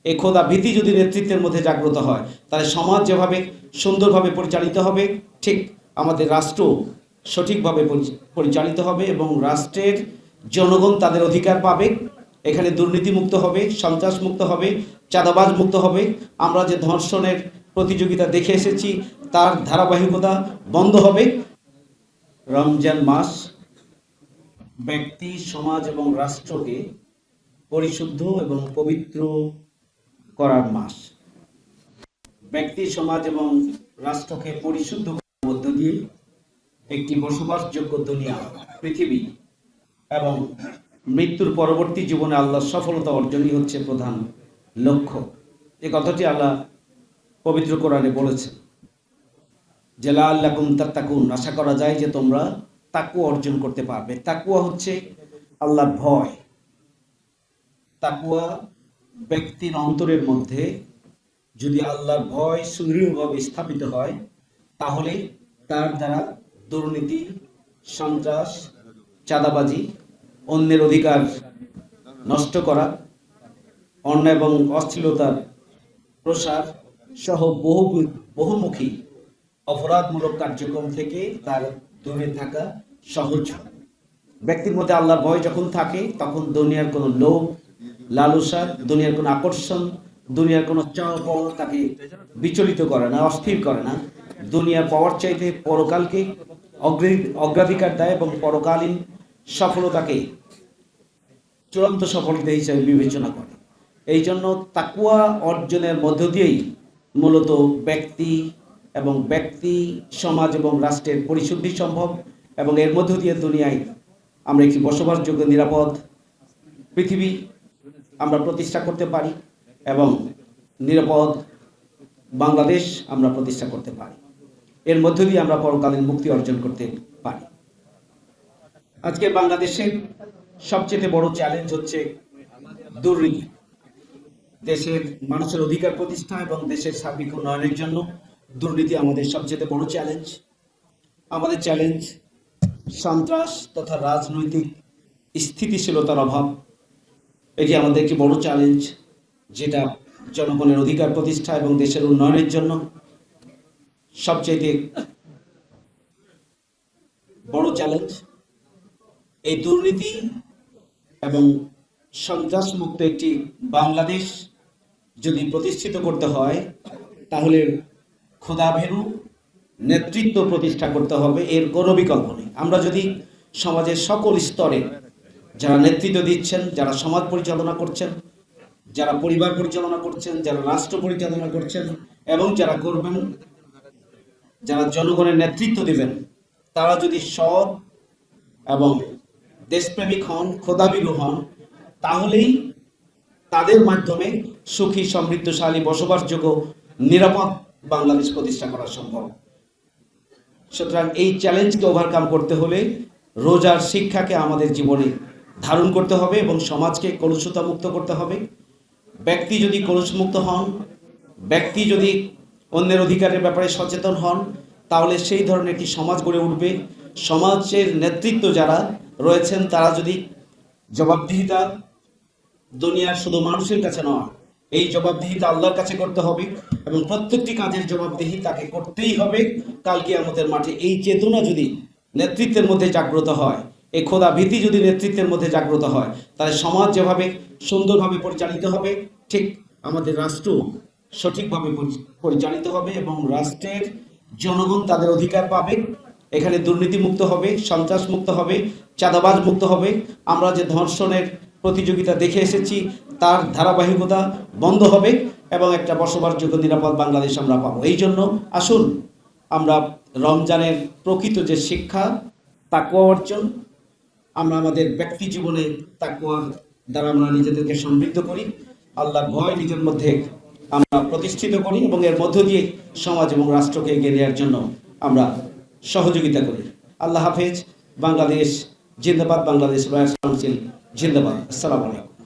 এই খোদা ভীতি যদি নেতৃত্বের মধ্যে জাগ্রত হয়, তাহলে সমাজ যেভাবে সুন্দরভাবে পরিচালিত হবে, ঠিক আমাদের রাষ্ট্র সঠিকভাবে পরিচালিত হবে এবং রাষ্ট্রের জনগণ তাদের অধিকার পাবে। এখানে দুর্নীতিমুক্ত হবে, সন্ত্রাসমুক্ত হবে, চাঁদাবাজ মুক্ত হবে। আমরা যে ধর্ষণের প্রতিযোগিতা দেখে এসেছি তার ধারাবাহিকতা বন্ধ হবে। রমজান মাস ব্যক্তি, সমাজ এবং রাষ্ট্রকে পরিশুদ্ধ এবং পবিত্র করার মাস। ব্যক্তি, সমাজ এবং রাষ্ট্রকে পরিশুদ্ধ করার মধ্য দিয়ে একটি বসবাসযোগ্য দুনিয়া, পৃথিবী এবং মৃত্যুর পরবর্তী জীবনে আল্লাহর সফলতা অর্জনই হচ্ছে প্রধান লক্ষ্য। এই কথাটি আল্লাহ পবিত্র কোরআনে বলেছেন যে লাআল্লাকুম তাত্তাকুন, আশা করা যায় যে তোমরা তাকওয়া অর্জন করতে পারবে। তাকওয়া হচ্ছে আল্লাহর ভয়। তাকওয়া ব্যক্তির অন্তরের মধ্যে যদি আল্লাহর ভয় সুদৃঢ়ভাবে স্থাপিত হয়, তাহলে তার দ্বারা দুর্নীতি, সন্ত্রাস, চাঁদাবাজি, অন্যের অধিকার নষ্ট করা, অন্যায় এবং অশ্লীলতার প্রসার সহ বহুমুখী অপরাধমূলক কার্যক্রম থেকে তার দূরে থাকা সহজ। ব্যক্তির মধ্যে আল্লাহর ভয় যখন থাকে, তখন দুনিয়ার কোনো লোভ, লালসা, দুনিয়ার কোনো আকর্ষণ, দুনিয়ার কোনো চাওয়া পাওয়া তাকে বিচলিত করে না, অস্থির করে না। দুনিয়ার পাওয়ার চাইতে পরকালকে অগ্রাধিকার দেয় এবং পরকালীন সফলতাকে চূড়ান্ত সফলতা হিসেবে বিবেচনা করে। এই জন্য তাকওয়া অর্জনের মধ্য দিয়েই মূলত ব্যক্তি, সমাজ এবং রাষ্ট্রের পরিশুদ্ধি সম্ভব এবং এর মধ্য দিয়ে দুনিয়ায় আমরা একটি বসবাসযোগ্য নিরাপদ পৃথিবী আমরা প্রতিষ্ঠা করতে পারি এবং নিরাপদ বাংলাদেশ আমরা প্রতিষ্ঠা করতে পারি। এর মধ্য দিয়ে আমরা পরকালীন মুক্তি অর্জন করতে পারি। আজকে বাংলাদেশের সবচেয়ে বড় চ্যালেঞ্জ হচ্ছে দুর্নীতি। দেশের মানুষের অধিকার প্রতিষ্ঠা এবং দেশের সার্বিক উন্নয়নের জন্য দুর্নীতি আমাদের সবচেয়ে বড় চ্যালেঞ্জ। আমাদের চ্যালেঞ্জ সন্ত্রাস তথা রাজনৈতিক স্থিতিশীলতার অভাব। এটি আমাদের একটি বড় চ্যালেঞ্জ, যেটা জনগণের অধিকার প্রতিষ্ঠা এবং দেশের উন্নয়নের জন্য সবচেয়ে বড় চ্যালেঞ্জ। এই দুর্নীতি এবং সন্ত্রাস মুক্ত একটি বাংলাদেশ যদি প্রতিষ্ঠিত করতে হয়, তাহলে খোদাভীরু নেতৃত্ব প্রতিষ্ঠা করতে হবে। এর কোনো বিকল্প নেই। আমরা যদি সমাজের সকল স্তরে যারা নেতৃত্ব দিচ্ছেন, যারা সমাজ পরিচালনা করছেন, যারা পরিবার পরিচালনা করছেন, যারা রাষ্ট্র পরিচালনা করছেন এবং যারা করবেন, যারা জনগণের নেতৃত্ব দেবেন, তারা যদি সৎ এবং দেশপ্রেমিক হন, খোদাভীরু হন, তাহলেই তাদের মাধ্যমে সুখী, সমৃদ্ধশালী, বসবাসযোগ্য, নিরাপদ বাংলাদেশ প্রতিষ্ঠা করা সম্ভব। সুতরাং এই চ্যালেঞ্জকে ওভারকাম করতে হলে রোজার শিক্ষাকে আমাদের জীবনে ধারণ করতে হবে এবং সমাজকে কলুষতা মুক্ত করতে হবে। ব্যক্তি যদি কলুষমুক্ত হন, ব্যক্তি যদি অন্যের অধিকারের ব্যাপারে সচেতন হন, তাহলে সেই ধরনের একটি সমাজ গড়ে উঠবে। সমাজের নেতৃত্ব যারা রয়েছেন তারা যদি জবাবদিহিতা দুনিয়ার শুধু মানুষের কাছে নয়, এই জবাবদিহিতা আল্লাহর কাছে করতে হবে এবং প্রত্যেকটি কাজের জবাবদিহি তাকে করতেই হবে কাল কিয়ামতের মাঠে। এই চেতনা যদি নেতৃত্বের মধ্যে জাগ্রত হয়, এই খোদা ভীতি যদি নেতৃত্বের মধ্যে জাগ্রত হয়, তাহলে সমাজ যেভাবে সুন্দরভাবে পরিচালিত হবে, ঠিক আমাদের রাষ্ট্র সঠিকভাবে পরিচালিত হবে এবং রাষ্ট্রের জনগণ তাদের অধিকার পাবে। এখানে দুর্নীতি মুক্ত হবে, সন্ত্রাস মুক্ত হবে, চাঁদাবাজ মুক্ত হবে। আমরা যে ধর্ষণের প্রতিযোগিতা দেখে এসেছি তার ধারাবাহিকতা বন্ধ হবে এবং একটা বসবাসযোগ্য নিরাপদ বাংলাদেশ আমরা পাবো। এই জন্য আসুন আমরা রমজানের প্রকৃত যে শিক্ষা, তাকওয়া অর্জন, আমরা আমাদের ব্যক্তি জীবনে তাকওয়ার দ্বারা আমরা নিজেদেরকে সমৃদ্ধ করি, আল্লাহর ভয় নিজের মধ্যে আমরা প্রতিষ্ঠিত করি এবং এর মধ্য দিয়ে সমাজ এবং রাষ্ট্রকে এগিয়ে নেওয়ার জন্য আমরা সহযোগিতা করি। আল্লাহ হাফেজ। বাংলাদেশ জিন্দাবাদ। বাংলাদেশ রয়্যাল কাউন্সিল জিন্দাবাদ। আসসালামু আলাইকুম।